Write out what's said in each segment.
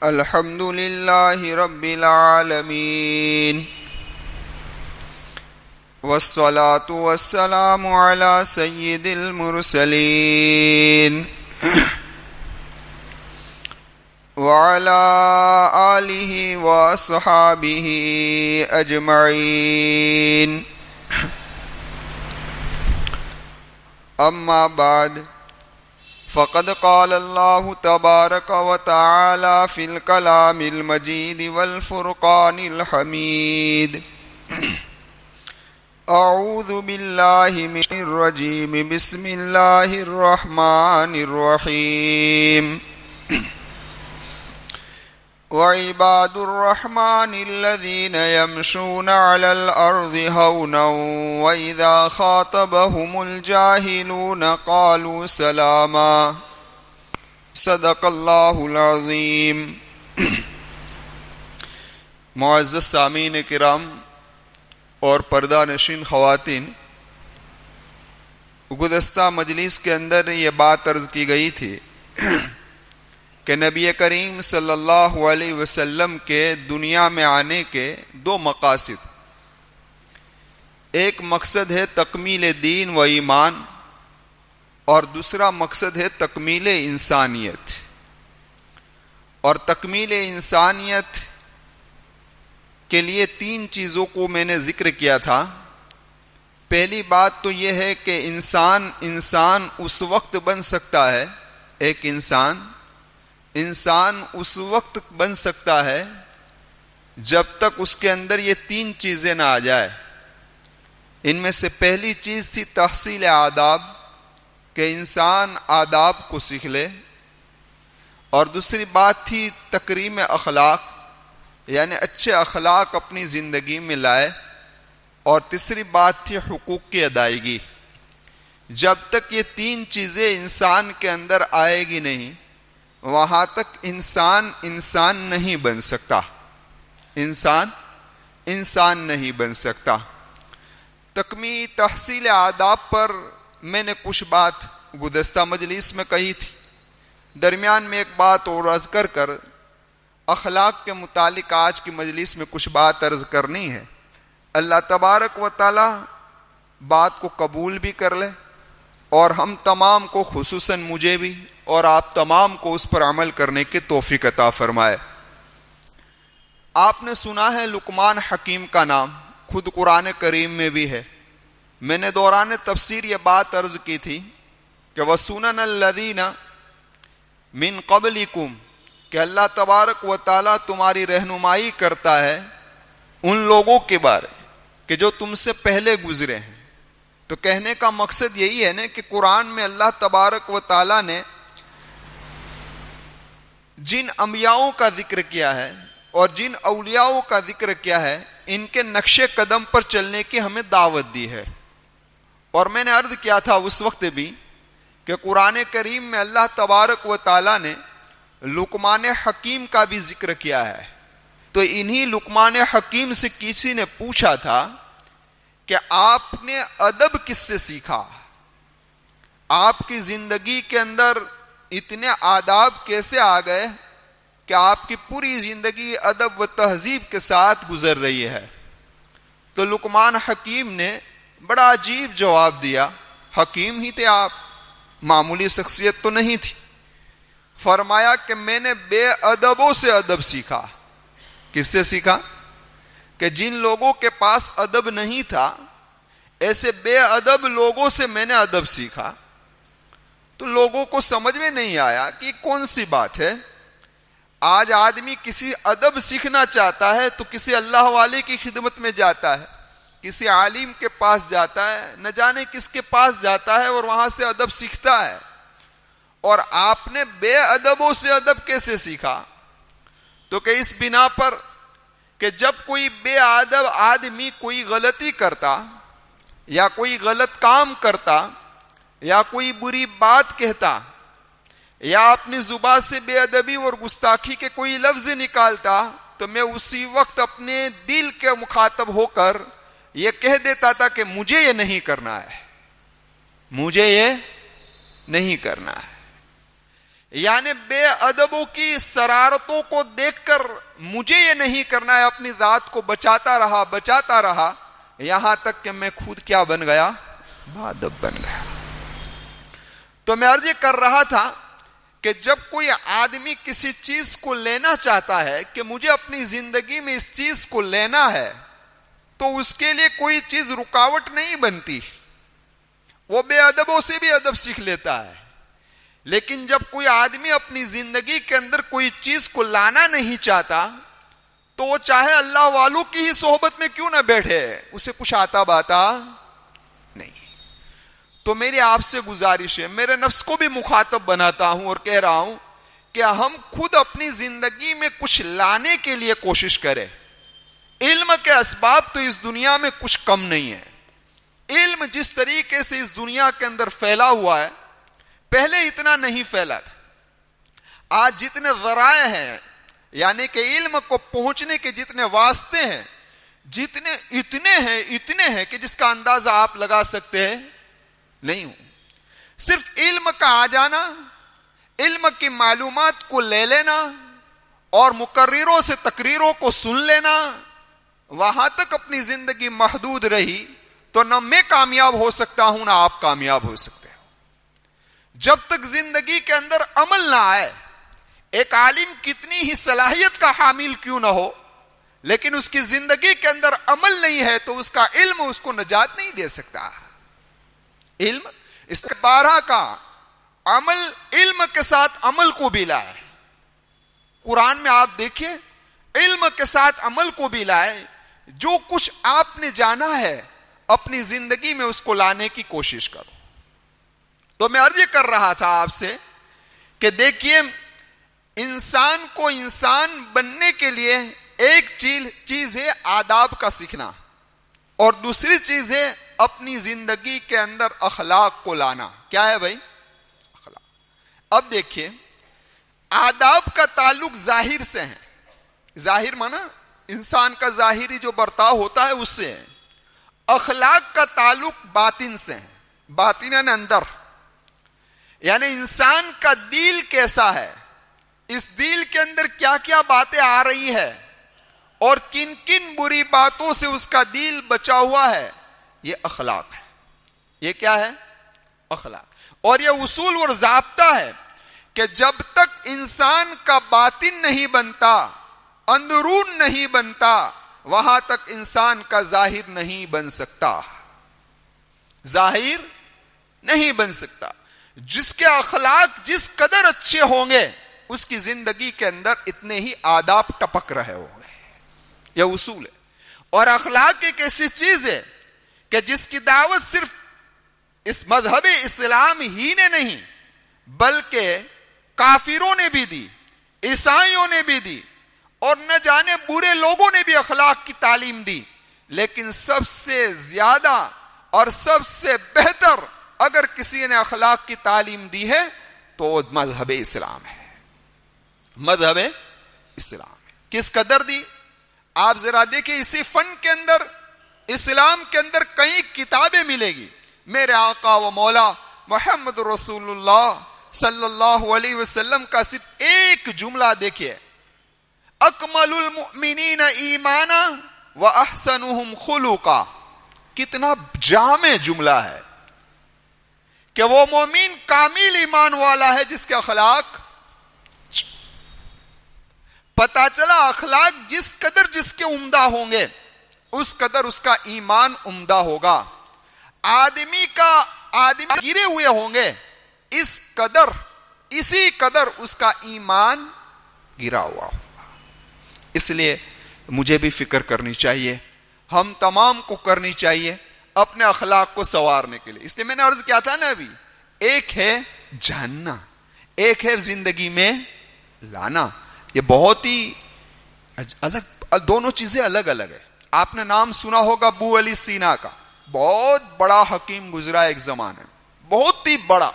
الحمد لله رب العالمين والصلاة والسلام على سيد المرسلين وعلى آله وأصحابه أجمعين أما بعد فقد قال الله تبارك وتعالى في الكلام المجيد والفرقان الحميد أعوذ بالله من الرجيم بسم الله الرحمن الرحيم وعباد الرحمن الذين يمشون على الأرض هونا وإذا خاطبهم الجاهلون قالوا سلاما صدق اللہ العظیم۔ معزز سامعین کرام اور پردہ نشین خواتین، گزشتہ مجلس کے اندر یہ بات عرض کی گئی تھی کہ نبی کریم صلی اللہ علیہ وسلم کے دنیا میں آنے کے دو مقاصد، ایک مقصد ہے تکمیل دین و ایمان اور دوسرا مقصد ہے تکمیل انسانیت۔ اور تکمیل انسانیت کے لیے تین چیزوں کو میں نے ذکر کیا تھا۔ پہلی بات تو یہ ہے کہ انسان اس وقت بن سکتا ہے، ایک انسان اس وقت بن سکتا ہے جب تک اس کے اندر یہ تین چیزیں نہ آ جائے۔ ان میں سے پہلی چیز تھی تحصیل آداب، کہ انسان آداب کو سیکھ لے، اور دوسری بات تھی تکریم اخلاق، یعنی اچھے اخلاق اپنی زندگی میں لائے، اور تیسری بات تھی حقوق کی ادائیگی۔ جب تک یہ تین چیزیں انسان کے اندر آئے گی نہیں، وہاں تک انسان نہیں بن سکتا، انسان نہیں بن سکتا۔ تحصیل آداب پر میں نے کچھ بات گزشتہ مجلس میں کہی تھی۔ درمیان میں ایک بات اور عرض کر اخلاق کے متعلق آج کی مجلس میں کچھ بات عرض کرنی ہے۔ اللہ تبارک و تعالی بات کو قبول بھی کر لے، اور ہم تمام کو، خصوصاً مجھے بھی اور آپ تمام کو، اس پر عمل کرنے کی توفیق عطا فرمائے۔ آپ نے سنا ہے لقمان حکیم کا نام، خود قرآن کریم میں بھی ہے۔ میں نے دوران تفسیر یہ بات عرض کی تھی کہ وَسُنَنَ الَّذِينَ مِن قَبْلِكُمْ، کہ اللہ تبارک و تعالیٰ تمہاری رہنمائی کرتا ہے ان لوگوں کے بارے کہ جو تم سے پہلے گزرے ہیں۔ تو کہنے کا مقصد یہی ہے نا کہ قرآن میں اللہ تبارک و تعالیٰ نے جن انبیاؤں کا ذکر کیا ہے اور جن اولیاؤں کا ذکر کیا ہے، ان کے نقش قدم پر چلنے کی ہمیں دعوت دی ہے۔ اور میں نے عرض کیا تھا اس وقت بھی کہ قرآن کریم میں اللہ تبارک و تعالیٰ نے لقمان حکیم کا بھی ذکر کیا ہے۔ تو انہی لقمان حکیم سے کسی نے پوچھا تھا کہ آپ نے ادب کس سے سیکھا؟ آپ کی زندگی کے اندر اتنے آداب کیسے آ گئے کہ آپ کی پوری زندگی ادب و تہذیب کے ساتھ گزر رہی ہے؟ تو لقمان حکیم نے بڑا عجیب جواب دیا۔ حکیم ہی تھے آپ، معمولی شخصیت تو نہیں تھی۔ فرمایا کہ میں نے بے ادبوں سے ادب سیکھا۔ کس سے سیکھا؟ کہ جن لوگوں کے پاس ادب نہیں تھا، ایسے بے ادب لوگوں سے میں نے ادب سیکھا۔ تو لوگوں کو سمجھ میں نہیں آیا کہ کون سی بات ہے۔ آج آدمی کسی ادب سیکھنا چاہتا ہے تو کسی اللہ والے کی خدمت میں جاتا ہے، کسی عالم کے پاس جاتا ہے، نہ جانے کس کے پاس جاتا ہے، اور وہاں سے ادب سیکھتا ہے۔ اور آپ نے بے ادبوں سے ادب کیسے سیکھا؟ تو کہ اس بنا پر کہ جب کوئی بے ادب آدمی کوئی غلطی کرتا یا کوئی غلط کام کرتا یا کوئی بری بات کہتا یا اپنی زبان سے بے ادبی اور گستاخی کے کوئی لفظ نکالتا، تو میں اسی وقت اپنے دل کے مخاطب ہو کر یہ کہہ دیتا تھا کہ مجھے یہ نہیں کرنا ہے، مجھے یہ نہیں کرنا ہے۔ یعنی بے ادبوں کی شرارتوں کو دیکھ کر مجھے یہ نہیں کرنا ہے، اپنی ذات کو بچاتا رہا یہاں تک کہ میں خود کیا بن گیا؟ بادب بن گیا۔ تو میں عرض کر رہا تھا کہ جب کوئی آدمی کسی چیز کو لینا چاہتا ہے کہ مجھے اپنی زندگی میں اس چیز کو لینا ہے، تو اس کے لیے کوئی چیز رکاوٹ نہیں بنتی، وہ بے ادبوں سے بھی ادب سیکھ لیتا ہے۔ لیکن جب کوئی آدمی اپنی زندگی کے اندر کوئی چیز کو لانا نہیں چاہتا، تو وہ چاہے اللہ والوں کی ہی صحبت میں کیوں نہ بیٹھے، اسے کچھ آتا باتا نہیں۔ تو میری آپ سے گزارش ہے، میرے نفس کو بھی مخاطب بناتا ہوں اور کہہ رہا ہوں کہ ہم خود اپنی زندگی میں کچھ لانے کے لیے کوشش کریں۔ علم کے اسباب تو اس دنیا میں کچھ کم نہیں ہے۔ علم جس طریقے سے اس دنیا کے اندر پھیلا ہوا ہے، پہلے اتنا نہیں پھیلا تھا۔ آج جتنے ذرائع ہیں، یعنی کہ علم کو پہنچنے کے جتنے واسطے ہیں، اتنے ہیں کہ جس کا اندازہ آپ لگا سکتے ہیں نہیں ہوں۔ صرف علم کا آ جانا، علم کی معلومات کو لے لینا اور مقرروں سے تقریروں کو سن لینا، وہاں تک اپنی زندگی محدود رہی تو نہ میں کامیاب ہو سکتا ہوں نہ آپ کامیاب ہو سکتے ہو۔ جب تک زندگی کے اندر عمل نہ آئے، ایک عالم کتنی ہی صلاحیت کا حامل کیوں نہ ہو، لیکن اس کی زندگی کے اندر عمل نہیں ہے تو اس کا علم اس کو نجات نہیں دے سکتا۔ علم اس کے 12 کا عمل، علم کے ساتھ عمل کو بھی لائے۔ قرآن میں آپ دیکھیں، علم کے ساتھ عمل کو بھی لائے۔ جو کچھ آپ نے جانا ہے اپنی زندگی میں اس کو لانے کی کوشش کرو۔ تو میں عرض کر رہا تھا آپ سے کہ دیکھیے، انسان کو انسان بننے کے لیے ایک چیز ہے آداب کا سیکھنا، اور دوسری چیز ہے اپنی زندگی کے اندر اخلاق کو لانا۔ کیا ہے بھائی؟ اخلاق۔ اب دیکھیے، آداب کا تعلق ظاہر سے ہے۔ ظاہر مانا انسان کا ظاہری جو برتاؤ ہوتا ہے اس سے ہے۔ اخلاق کا تعلق باطن سے ہے، باطناً اندر، یعنی انسان کا دل کیسا ہے، اس دل کے اندر کیا کیا باتیں آ رہی ہے اور کن کن بری باتوں سے اس کا دل بچا ہوا ہے، یہ اخلاق ہے۔ یہ کیا ہے؟ اخلاق۔ اور یہ اصول اور ضابطہ ہے کہ جب تک انسان کا باطن نہیں بنتا، اندرون نہیں بنتا، وہاں تک انسان کا ظاہر نہیں بن سکتا۔ ظاہر نہیں بن سکتا۔ جس کے اخلاق جس قدر اچھے ہوں گے، اس کی زندگی کے اندر اتنے ہی آداب ٹپک رہے ہوں گے۔ یہ اصول ہے۔ اور اخلاق ایک ایسی چیز ہے کہ جس کی دعوت صرف اس مذہب اسلام ہی نے نہیں، بلکہ کافروں نے بھی دی، عیسائیوں نے بھی دی، اور نہ جانے برے لوگوں نے بھی اخلاق کی تعلیم دی۔ لیکن سب سے زیادہ اور سب سے بہتر اگر کسی نے اخلاق کی تعلیم دی ہے تو مذہب اسلام ہے۔ مذہب اسلام ہے۔ کس قدر دی؟ آپ ذرا دیکھیں، اسی فن کے اندر، اسلام کے اندر کئی کتابیں ملے گی۔ میرے آقا و مولا محمد رسول اللہ صلی اللہ علیہ وسلم کا صرف ایک جملہ دیکھیے، اکمل المؤمنین ایمانا و احسنہم خلقا۔ کتنا جامع جملہ ہے کہ وہ مومن کامل ایمان والا ہے جس کے اخلاق، پتا چلا اخلاق جس قدر جس کے عمدہ ہوں گے اس قدر اس کا ایمان عمدہ ہوگا۔ آدمی گرے ہوئے ہوں گے، اسی قدر اس کا ایمان گرا ہوا ہوگا۔ اس لیے مجھے بھی فکر کرنی چاہیے، ہم تمام کو کرنی چاہیے اپنے اخلاق کو سنوارنے کے لیے۔ اس لیے میں نے عرض کیا تھا نا ابھی، ایک ہے جاننا، ایک ہے زندگی میں لانا۔ یہ بہت ہی الگ، دونوں چیزیں الگ الگ ہے۔ آپ نے نام سنا ہوگا ابو علی سینا کا، بہت بڑا حکیم گزرا ایک زمانے میں، بہت ہی بڑا۔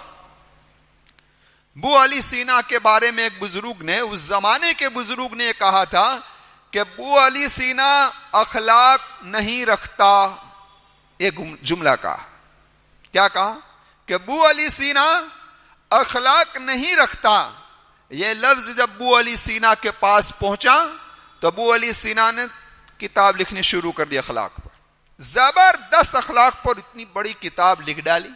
ابو علی سینا کے بارے میں ایک بزرگ نے، اس زمانے کے بزرگ نے کہا تھا کہ ابو علی سینا اخلاق نہیں رکھتا۔ ایک جملہ کہا، کیا کہا؟ کہ ابو علی سینا اخلاق نہیں رکھتا، یہ لفظ جب ابو علی سینا کے پاس پہنچا تو ابو علی سینا نے کتاب لکھنی شروع کر دی اخلاق پر. زبردست اخلاق پر اتنی بڑی کتاب لکھ ڈالی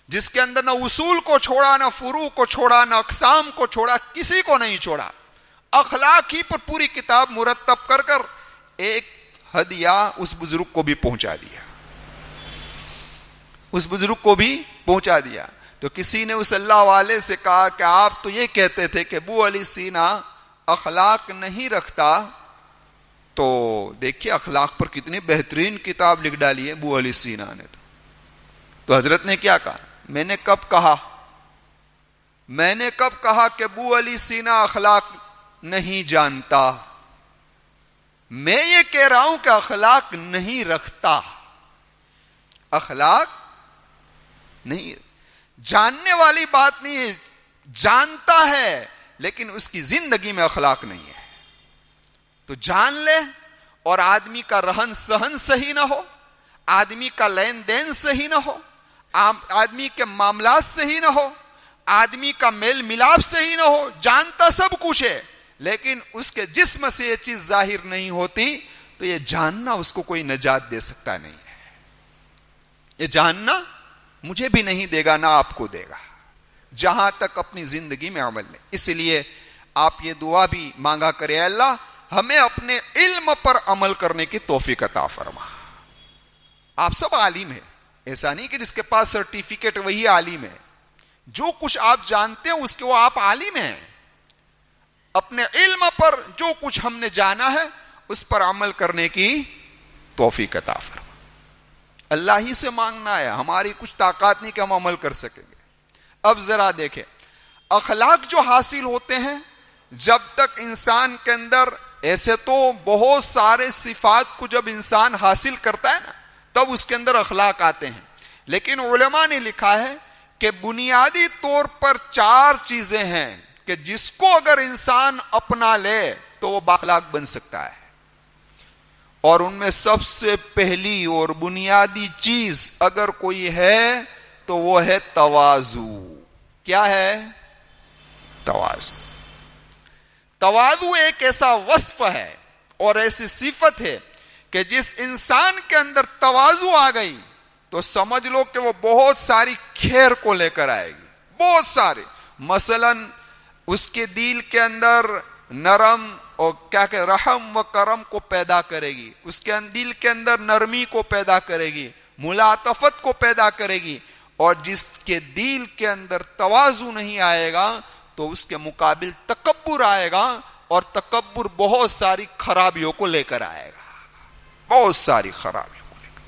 جس کے اندر نہ اصول کو چھوڑا، نہ فروع کو چھوڑا، نہ اقسام کو چھوڑا، کسی کو نہیں چھوڑا. اخلاق ہی پر پوری کتاب مرتب کر کر ایک ہدیہ اس بزرگ کو بھی پہنچا دیا، اس بزرگ کو بھی پہنچا دیا. تو کسی نے اس اللہ والے سے کہا کہ آپ تو یہ کہتے تھے کہ ابو علی سینا اخلاق نہیں رکھتا، تو دیکھیے اخلاق پر کتنی بہترین کتاب لکھ ڈالی ہے ابو علی سینا نے. تو حضرت نے کیا کہا؟ میں نے کب کہا کہ ابو علی سینا اخلاق نہیں جانتا؟ میں یہ کہہ رہا ہوں کہ اخلاق نہیں رکھتا. اخلاق نہیں، جاننے والی بات نہیں ہے، جانتا ہے لیکن اس کی زندگی میں اخلاق نہیں ہے. تو جان لے، اور آدمی کا رہن سہن صحیح نہ ہو، آدمی کا لین دین صحیح نہ ہو، آدمی کے معاملات صحیح نہ ہو، آدمی کا میل ملاپ صحیح نہ ہو، جانتا سب کچھ ہے لیکن اس کے جسم سے یہ چیز ظاہر نہیں ہوتی، تو یہ جاننا اس کو کوئی نجات دے سکتا نہیں ہے. یہ جاننا مجھے بھی نہیں دے گا، نہ آپ کو دے گا، جہاں تک اپنی زندگی میں عمل نہیں. اس لیے آپ یہ دعا بھی مانگا کرے، اے اللہ ہمیں اپنے علم پر عمل کرنے کی توفیق عطا فرما. آپ سب عالم ہیں، ایسا نہیں کہ جس کے پاس سرٹیفکیٹ وہی عالم ہے. جو کچھ آپ جانتے ہیں اس کے وہ آپ عالم ہیں. اپنے علم پر جو کچھ ہم نے جانا ہے اس پر عمل کرنے کی توفیق عطا فرما. اللہ ہی سے مانگنا ہے، ہماری کچھ طاقت نہیں کہ ہم عمل کر سکیں گے. اب ذرا دیکھیں، اخلاق جو حاصل ہوتے ہیں جب تک انسان کے اندر، ایسے تو بہت سارے صفات کو جب انسان حاصل کرتا ہے نا تب اس کے اندر اخلاق آتے ہیں، لیکن علماء نے لکھا ہے کہ بنیادی طور پر 4 چیزیں ہیں کہ جس کو اگر انسان اپنا لے تو وہ بااخلاق بن سکتا ہے. اور ان میں سب سے پہلی اور بنیادی چیز اگر کوئی ہے تو وہ ہے تواضع. کیا ہے؟ تواضع. تواضع ایک ایسا وصف ہے اور ایسی صفت ہے کہ جس انسان کے اندر تواضع آ گئی تو سمجھ لو کہ وہ بہت ساری خیر کو لے کر آئے گی، بہت سارے. مثلا اس کے دل کے اندر نرم اور کیا کہ رحم و کرم کو پیدا کرے گی، اس کے دل کے اندر نرمی کو پیدا کرے گی، ملاطفت کو پیدا کرے گی. اور جس کے دل کے اندر تواضع نہیں آئے گا تو اس کے مقابل تکبر آئے گا، اور تکبر بہت ساری خرابیوں کو لے کر آئے گا، بہت ساری خرابیوں کو لے کر.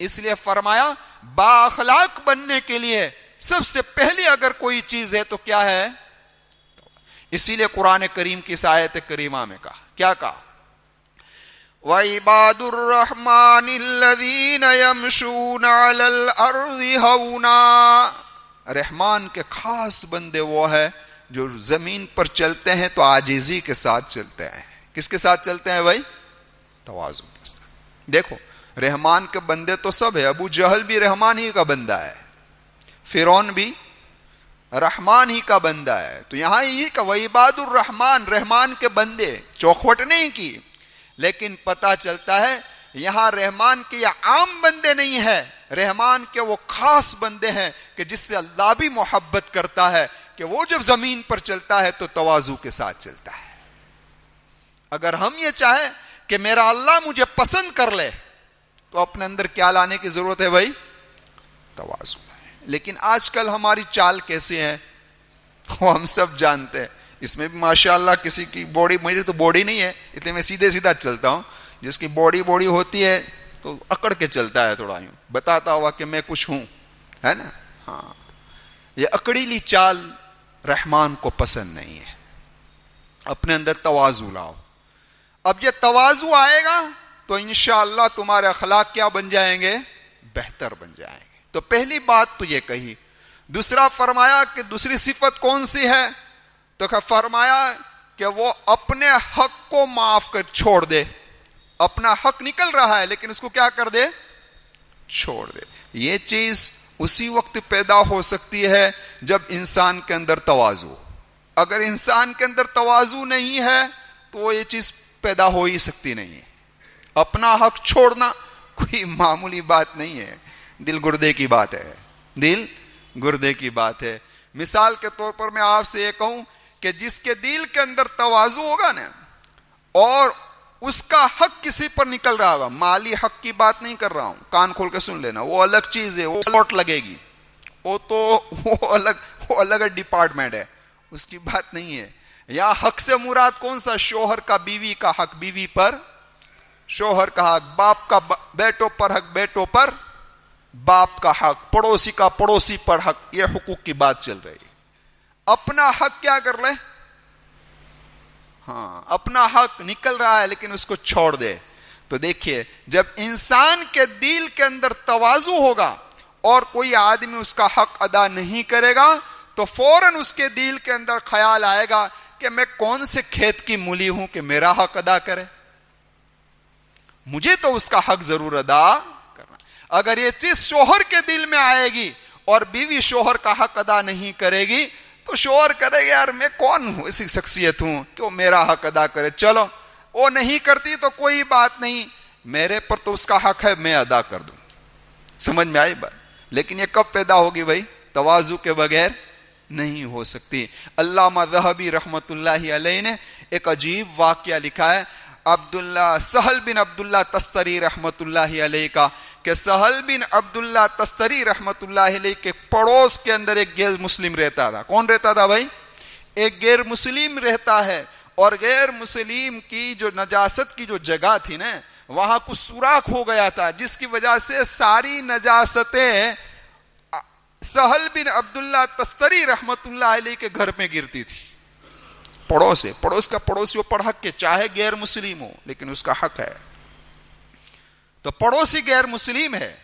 اس لیے فرمایا با اخلاق بننے کے لیے سب سے پہلی اگر کوئی چیز ہے تو کیا ہے؟ اسی لیے قرآن کریم کی اس آیت کریمہ میں کہا، کیا کہا؟ وَعِبَادُ الرَّحْمَنِ الَّذِينَ يَمْشُونَ عَلَى الْأَرْضِ هَوْنًا. رحمان کے خاص بندے وہ ہے جو زمین پر چلتے ہیں تو عاجزی کے ساتھ چلتے ہیں. کس کے ساتھ چلتے ہیں بھائی؟ تواضع کے ساتھ. دیکھو رحمان کے بندے تو سب ہے، ابو جہل بھی رحمان ہی کا بندہ ہے، فرعون بھی رحمان ہی کا بندہ ہے. تو یہاں یہ کہ وعباد الرحمان، رحمان کے بندے، چوکھوٹ نہیں کی، لیکن پتہ چلتا ہے یہاں رحمان کے یہ عام بندے نہیں ہیں، رحمان کے وہ خاص بندے ہیں کہ جس سے اللہ بھی محبت کرتا ہے کہ وہ جب زمین پر چلتا ہے تو تواضع کے ساتھ چلتا ہے. اگر ہم یہ چاہیں کہ میرا اللہ مجھے پسند کر لے تو اپنے اندر کیا لانے کی ضرورت ہے بھائی؟ تواضع. لیکن آج کل ہماری چال کیسی ہے وہ ہم سب جانتے ہیں. اس میں بھی ماشاءاللہ کسی کی باڈی، میری تو باڈی نہیں ہے اس لیے میں سیدھے سیدھا چلتا ہوں، جس کی باڈی ہوتی ہے تو اکڑ کے چلتا ہے، تھوڑا یوں بتاتا ہوا کہ میں کچھ ہوں، ہے نا. ہاں، یہ اکڑیلی چال رحمان کو پسند نہیں ہے. اپنے اندر تواضع لاؤ. اب یہ تواضع آئے گا تو انشاءاللہ تمہارے اخلاق کیا بن جائیں گے؟ بہتر بن جائیں گے. تو پہلی بات تو یہ کہی. دوسرا فرمایا کہ دوسری صفت کون سی ہے؟ تو فرمایا کہ وہ اپنے حق کو معاف کر چھوڑ دے. اپنا حق نکل رہا ہے لیکن اس کو کیا کر دے؟ چھوڑ دے. یہ چیز اسی وقت پیدا ہو سکتی ہے جب انسان کے اندر تواضع ہو. اگر انسان کے اندر تواضع نہیں ہے تو یہ چیز پیدا ہو ہی سکتی نہیں ہے. اپنا حق چھوڑنا کوئی معمولی بات نہیں ہے، دل گردے کی بات ہے، دل گردے کی بات ہے. مثال کے طور پر میں آپ سے یہ کہوں کہ جس کے دل کے اندر تواضع ہوگا نا اور اس کا حق کسی پر نکل رہا ہوگا، مالی حق کی بات نہیں کر رہا ہوں، کان کھول کے سن لینا، وہ الگ چیز ہے، وہ لوٹ لگے گی، وہ الگ ڈپارٹمنٹ ہے، اس کی بات نہیں ہے. یا حق سے مراد کون سا؟ شوہر کا بیوی کا حق بیوی پر، شوہر کا حق، باپ کا بیٹوں پر حق بیٹوں پر، باپ کا حق، پڑوسی کا پڑوسی پر حق. یہ حقوق کی بات چل رہی ہے. اپنا حق کیا کر لے؟ ہاں اپنا حق نکل رہا ہے لیکن اس کو چھوڑ دے. تو دیکھیے جب انسان کے دل کے اندر تواضع ہوگا اور کوئی آدمی اس کا حق ادا نہیں کرے گا تو فوراً اس کے دل کے اندر خیال آئے گا کہ میں کون سے کھیت کی مولی ہوں کہ میرا حق ادا کرے، مجھے تو اس کا حق ضرور ادا کرنا. اگر یہ چیز شوہر کے دل میں آئے گی اور بیوی شوہر کا حق ادا نہیں کرے گی تو شوہر کرے گا یار میں کون ہوں، ایسی شخصیت ہوں کہ وہ میرا حق ادا کرے، چلو وہ نہیں کرتی تو کوئی بات نہیں، میرے پر تو اس کا حق ہے میں ادا کر دوں. سمجھ میں آئی بات؟ لیکن یہ کب پیدا ہوگی بھائی؟ تواضع کے بغیر نہیں ہو سکتی. علامہ ذہبی رحمت اللہ علیہ نے ایک عجیب واقعہ لکھا ہے سہل بن عبداللہ تستری رحمت اللہ علیہ کا، کہ سہل بن عبداللہ تستری رحمت اللہ علیہ کے پڑوس کے اندر ایک غیر مسلم رہتا تھا. کون رہتا تھا بھائی؟ ایک غیر مسلم رہتا ہے، اور غیر مسلم کی جو نجاست کی جو جگہ تھی نا وہاں کچھ سوراخ ہو گیا تھا جس کی وجہ سے ساری نجاستیں سہل بن عبداللہ تستری رحمت اللہ علیہ کے گھر میں گرتی تھی. پڑوس ہے، پڑوس کا پڑوسی پر حق ہے، چاہے غیر مسلم ہو لیکن اس کا حق ہے. تو پڑوسی غیر مسلم ہے،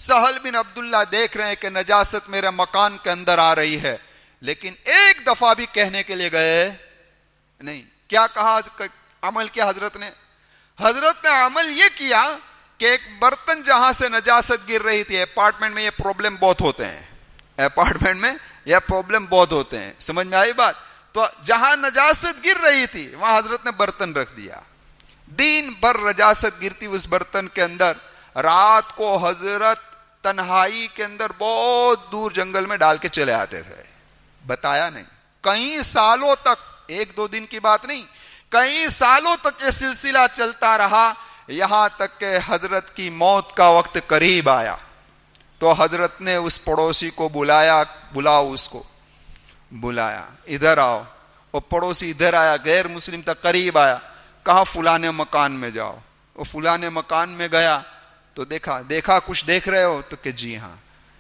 سہل بن عبداللہ دیکھ رہے ہیں کہ نجاست میرے مکان کے اندر آ رہی ہے، لیکن ایک دفعہ بھی کہنے کے لیے گئے نہیں. کیا کہا عمل کیا حضرت نے عمل یہ کیا کہ ایک برتن جہاں سے نجاست گر رہی تھی، اپارٹمنٹ میں یہ پرابلم بہت ہوتے ہیں، سمجھ میں آئی بات؟ تو جہاں نجاست گر رہی تھی وہاں حضرت نے برتن رکھ دیا. دن بھر نجاست گرتی اس برتن کے اندر. رات کو حضرت تنہائی کے اندر بہت دور جنگل میں ڈال کے چلے آتے تھے. بتایا نہیں، کئی سالوں تک، ایک دو دن کی بات نہیں، کئی سالوں تک یہ سلسلہ چلتا رہا، یہاں تک کہ حضرت کی موت کا وقت قریب آیا تو حضرت نے اس پڑوسی کو بلایا ادھر آؤ. وہ پڑوسی ادھر آیا، غیر مسلم تک قریب آیا، کہا فلانے مکان میں جاؤ. وہ فلانے مکان میں گیا تو دیکھا کچھ دیکھ رہے ہو؟ تو کہ جی ہاں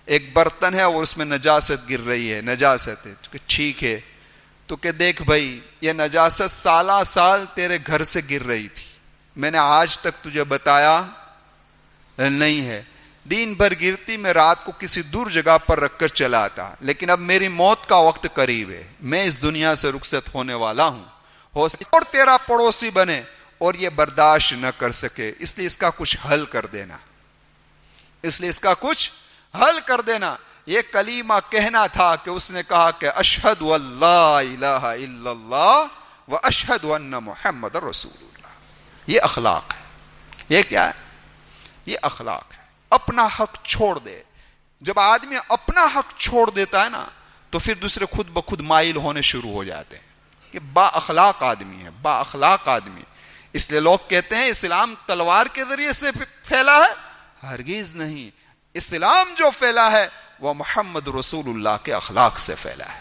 ایک برتن ہے اور اس میں نجاست گر رہی ہے، نجاست ہے. تو کہ ٹھیک ہے. تو کہ دیکھ بھائی یہ نجاست سالہ سال تیرے گھر سے گر رہی تھی، میں نے آج تک تجھے بتایا نہیں ہے، دن بھر گرتی، میں رات کو کسی دور جگہ پر رکھ کر چلا آتا، لیکن اب میری موت کا وقت قریب ہے، میں اس دنیا سے رخصت ہونے والا ہوں، ہو سکے اور تیرا پڑوسی بنے اور یہ برداشت نہ کر سکے، اس لیے اس کا کچھ حل کر دینا. یہ کلمہ کہنا تھا کہ اس نے کہا کہ اشہد اللہ الہ الا اللہ و اشہد ان محمد رسول اللہ. یہ اخلاق ہے. یہ کیا ہے؟ یہ اخلاق ہے. اپنا حق چھوڑ دے. جب آدمی اپنا حق چھوڑ دیتا ہے نا تو پھر دوسرے خود بخود مائل ہونے شروع ہو جاتے ہیں. یہ با اخلاق آدمی ہے، با اخلاق آدمی. اس لیے لوگ کہتے ہیں اسلام تلوار کے ذریعے سے پھیلا ہے. ہرگز نہیں. اسلام جو پھیلا ہے وہ محمد رسول اللہ کے اخلاق سے پھیلا ہے،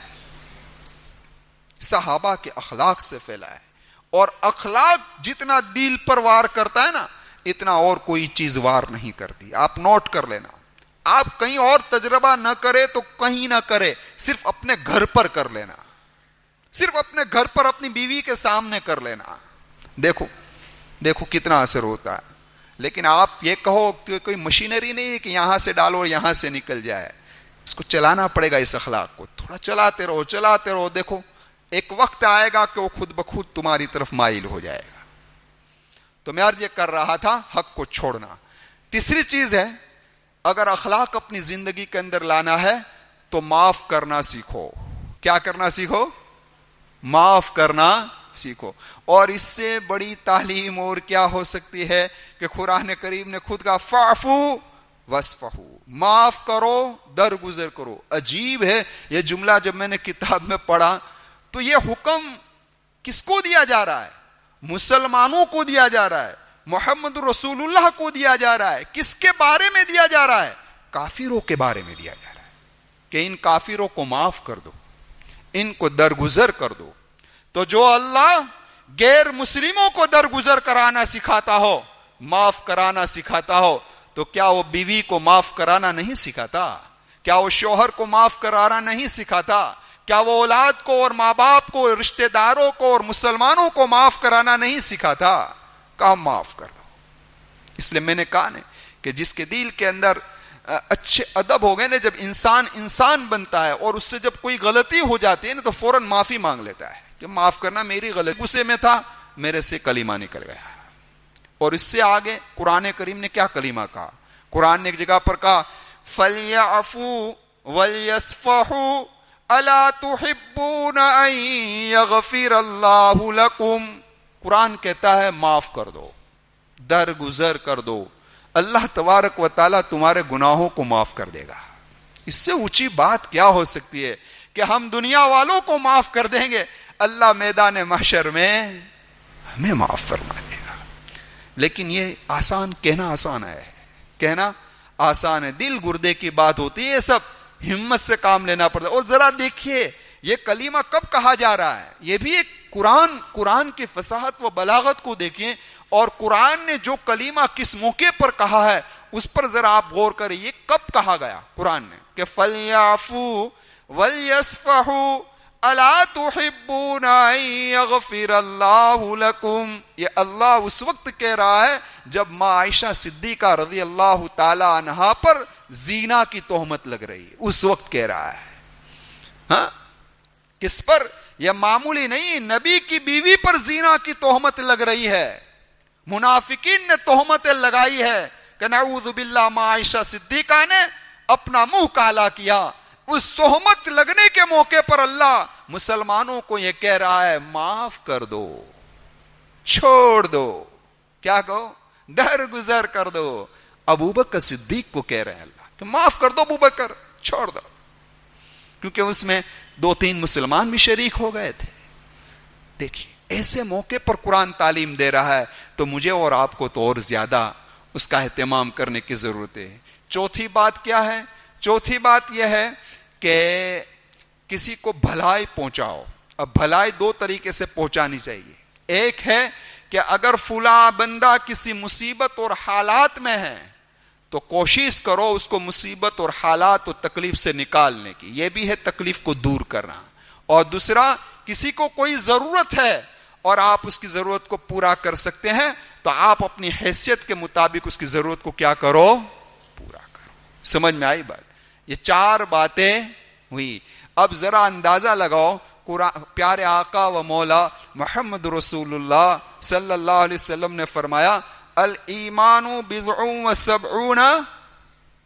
صحابہ کے اخلاق سے پھیلا ہے. اور اخلاق جتنا دل پر وار کرتا ہے نا اتنا اور کوئی چیز وار نہیں کرتی. آپ نوٹ کر لینا. آپ کہیں اور تجربہ نہ کرے تو کہیں نہ کرے، صرف اپنے گھر پر کر لینا، صرف اپنے گھر پر اپنی بیوی کے سامنے کر لینا. دیکھو کتنا اثر ہوتا ہے. لیکن آپ یہ کہو کہ کوئی مشینری نہیں ہے کہ یہاں سے ڈالو اور یہاں سے نکل جائے. اس کو چلانا پڑے گا. اس اخلاق کو تھوڑا چلاتے رہو. دیکھو ایک وقت آئے گا کہ وہ خود بخود تمہاری طرف مائل ہو جائے گا. تو میں عرض یہ کر رہا تھا حق کو چھوڑنا. تیسری چیز ہے اگر اخلاق اپنی زندگی کے اندر لانا ہے تو معاف کرنا سیکھو. کیا کرنا سیکھو؟ معاف کرنا سیکھو. اور اس سے بڑی تعلیم اور کیا ہو سکتی ہے کہ قرآن کریم نے خود کہا فاعفو واصفحوا, معاف کرو درگزر کرو. عجیب ہے یہ جملہ, جب میں نے کتاب میں پڑھا تو یہ حکم کس کو دیا جا رہا ہے؟ مسلمانوں کو دیا جا رہا ہے, محمد رسول اللہ کو دیا جا رہا ہے. کس کے بارے میں دیا جا رہا ہے؟ کافروں کے بارے میں دیا جا رہا ہے کہ ان کافروں کو معاف کر دو, ان کو درگزر کر دو. تو جو اللہ غیر مسلموں کو درگزر کرانا سکھاتا ہو, معاف کرانا سکھاتا ہو, تو کیا وہ بیوی کو معاف کرانا نہیں سکھاتا؟ کیا وہ شوہر کو معاف کرانا نہیں سکھاتا؟ کیا وہ اولاد کو اور ماں باپ کو, رشتہ داروں کو اور مسلمانوں کو معاف کرانا نہیں سکھاتا؟ کہا معاف کر دو. اس لیے میں نے کہا نا کہ جس کے دل کے اندر اچھے ادب ہو گئے نا, جب انسان بنتا ہے اور اس سے جب کوئی غلطی ہو جاتی ہے نا تو فوراً معافی مانگ لیتا ہے کہ معاف کرنا, میری غلطی, غصے میں تھا, میرے سے کلمہ نکل گیا. اور اس سے آگے قرآن کریم نے کیا کلمہ کہا؟ قرآن نے ایک جگہ پر کہا فَلْيَعْفُوا وَلْيَصْفَحُوا أَلَا تُحِبُّونَ أَن يَغْفِرَ اللَّهُ لَكُمْ. قرآن کہتا ہے معاف کر دو, درگزر کر دو, اللہ تبارک و تعالیٰ تمہارے گناہوں کو معاف کر دے گا. اس سے اونچی بات کیا ہو سکتی ہے کہ ہم دنیا والوں کو معاف کر دیں گے, اللہ میدان محشر میں ہمیں معاف فرما دے گا. لیکن یہ آسان, کہنا آسان ہے, کہنا آسان ہے, دل گردے کی بات ہوتی ہے, یہ سب ہمت سے کام لینا پڑتا ہے. اور ذرا دیکھیے یہ کلمہ کب کہا جا رہا ہے, یہ بھی ایک قرآن کی فصاحت و بلاغت کو دیکھیں, اور قرآن نے جو کلمہ کس موقع پر کہا ہے اس پر ذرا آپ غور کریں. یہ کب کہا گیا قرآن نے کہ فَلْيَعْفُوا وَلْيَصْفَحُوا أَلَا تُحِبُّونَ أَن يَغْفِرَ اللَّهُ لَكُمْ. یہ اللہ اس وقت کہہ رہا ہے جب ماں عائشہ صدیقہ رضی اللہ تعالی عنہا پر زنا کی تہمت لگ رہی ہے, اس وقت کہہ رہا ہے. ہاں, کس پر؟ یہ معمولی نہیں, نبی کی بیوی پر زنا کی تہمت لگ رہی ہے. منافقین نے تہمتیں لگائی ہے کہ نعوذ باللہ ماں عائشہ صدیقہ نے اپنا منہ کالا کیا. اس تہمت لگنے کے موقع پر اللہ مسلمانوں کو یہ کہہ رہا ہے معاف کر دو, چھوڑ دو. کیا کہو؟ درگزر کر دو. ابوبکر صدیق کو کہہ رہے ہیں اللہ کہ معاف کر دو ابوبکر, چھوڑ دو, کیونکہ اس میں 2-3 مسلمان بھی شریک ہو گئے تھے. دیکھیے ایسے موقع پر قرآن تعلیم دے رہا ہے تو مجھے اور آپ کو تو اور زیادہ اس کا اہتمام کرنے کی ضرورت ہے. چوتھی بات کیا ہے؟ چوتھی بات یہ ہے کہ کسی کو بھلائی پہنچاؤ. اب بھلائی 2 طریقے سے پہنچانی چاہیے. ایک ہے کہ اگر فلاں بندہ کسی مصیبت اور حالات میں ہے تو کوشش کرو اس کو مصیبت اور حالات اور تکلیف سے نکالنے کی, یہ بھی ہے تکلیف کو دور کرنا. اور دوسرا, کسی کو کوئی ضرورت ہے اور آپ اس کی ضرورت کو پورا کر سکتے ہیں تو آپ اپنی حیثیت کے مطابق اس کی ضرورت کو کیا کرو؟ پورا کرو. سمجھ میں آئی بات؟ یہ 4 باتیں ہوئی. اب ذرا اندازہ لگاؤ, پیارے آقا و مولا محمد رسول اللہ صلی اللہ علیہ وسلم نے فرمایا الایمان بضع و 70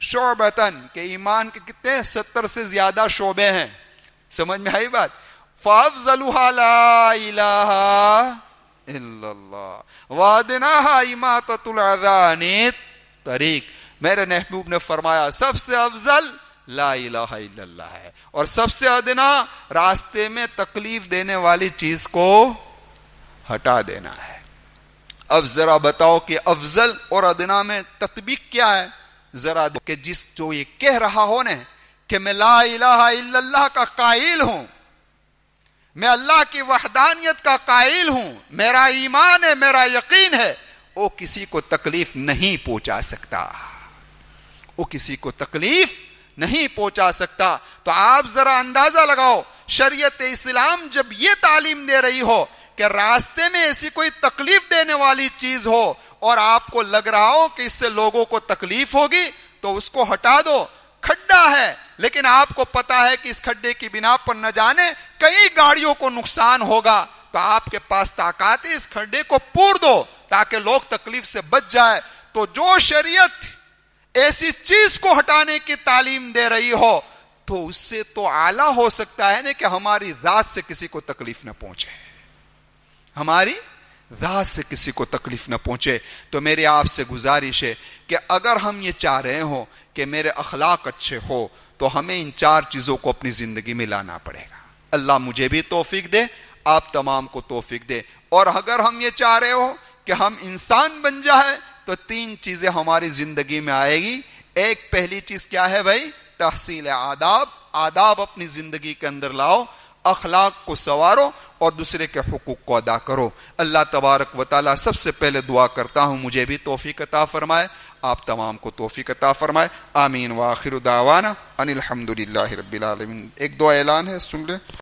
شعبۃ, کہ ایمان کے کتنے 70 سے زیادہ شعبے ہیں. سمجھ میں آئی بات؟ فافضلها لا الہ الا اللہ وادناها اماطۃ الاذى عن الطریق. میرے محبوب نے فرمایا سب سے افضل لا الہ الا اللہ ہے, اور سب سے ادنا راستے میں تکلیف دینے والی چیز کو ہٹا دینا ہے. اب ذرا بتاؤ کہ افضل اور ادنا میں تطبیق کیا ہے؟ ذرا کہ جس جو یہ کہہ رہا ہو نا کہ میں لا الہ الا اللہ کا قائل ہوں, میں اللہ کی وحدانیت کا قائل ہوں, میرا ایمان ہے, میرا یقین ہے, وہ کسی کو تکلیف نہیں پہنچا سکتا, وہ کسی کو تکلیف نہیں پہنچا سکتا. تو آپ ذرا اندازہ لگاؤ, شریعت اسلام جب یہ تعلیم دے رہی ہو کہ راستے میں ایسی کوئی تکلیف دینے والی چیز ہو اور آپ کو لگ رہا ہو کہ اس سے لوگوں کو تکلیف ہوگی تو اس کو ہٹا دو. کھڈا ہے لیکن آپ کو پتا ہے کہ اس کھڈے کی بنا پر نہ جانے کئی گاڑیوں کو نقصان ہوگا, تو آپ کے پاس طاقت ہے اس کھڈے کو پور دو تاکہ لوگ تکلیف سے بچ جائے. تو جو شریعت ایسی چیز کو ہٹانے کی تعلیم دے رہی ہو تو اس سے تو اعلیٰ ہو سکتا ہے نا کہ ہماری ذات سے کسی کو تکلیف نہ پہنچے، ہماری ذات سے کسی کو تکلیف نہ پہنچے۔ تو میری آپ سے گزارش ہے کہ اگر ہم یہ چاہ رہے ہوں کہ میرے اخلاق اچھے ہو تو ہمیں ان 4 چیزوں کو اپنی زندگی میں لانا پڑے گا۔ اللہ مجھے بھی توفیق دے، آپ تمام کو توفیق دے۔ اور اگر ہم یہ چاہ رہے ہو کہ ہم انسان بن جائے تو 3 چیزیں ہماری زندگی میں آئے گی۔ ایک پہلی چیز کیا ہے بھائی؟ تحصیل آداب، آداب اپنی زندگی کے اندر لاؤ، اخلاق کو سنوارو اور دوسرے کے حقوق کو ادا کرو۔ اللہ تبارک و تعالی سب سے پہلے دعا کرتا ہوں مجھے بھی توفیق عطا فرمائے، آپ تمام کو توفیق عطا فرمائے، آمین۔ وآخر دعوانا ان الحمدللہ رب العالمین۔ ایک دعا اعلان ہے، سن لیں۔